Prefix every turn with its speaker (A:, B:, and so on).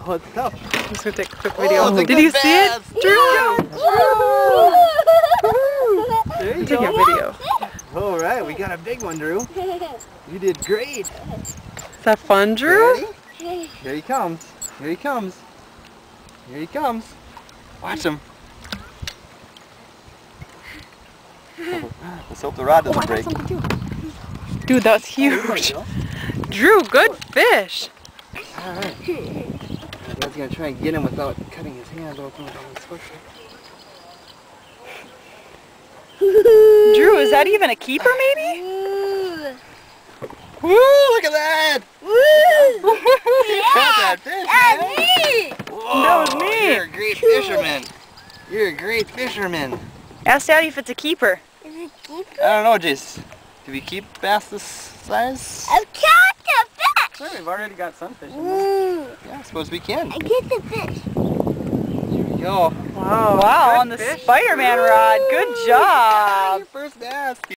A: Oh, it's tough.
B: I'm just gonna take a quick video.
A: Oh,
B: did you see it? Drew!
A: There you
B: Take a
A: go.
B: video.
A: All right, we got a big one, Drew. You did great.
B: Is that fun, Drew?
A: Ready? Here he comes. Here he comes. Here he comes. Watch him. Let's hope the rod doesn't break.
B: Dude, that's huge. Drew, good fish.
A: All right. I was gonna try and get him without cutting his hand open with all the switch.
B: Drew, is that even a keeper, maybe?
A: Woo! Look at that! Woo! Caught that fish, man! Whoa,
B: That was me.
A: You're a great fisherman. You're a great fisherman.
B: Ask Daddy if it's a keeper.
C: Is it keeper?
A: I don't know, Jace. Do we keep bass this size?
C: I caught the fish!
A: Sure, we've already got some fish in this.
C: Ooh,
A: Yeah, I suppose we can.
C: I get the fish.
A: Here we go.
B: Wow, on the
A: fish.
B: Spider-Man rod. Good job.
A: Your first bass.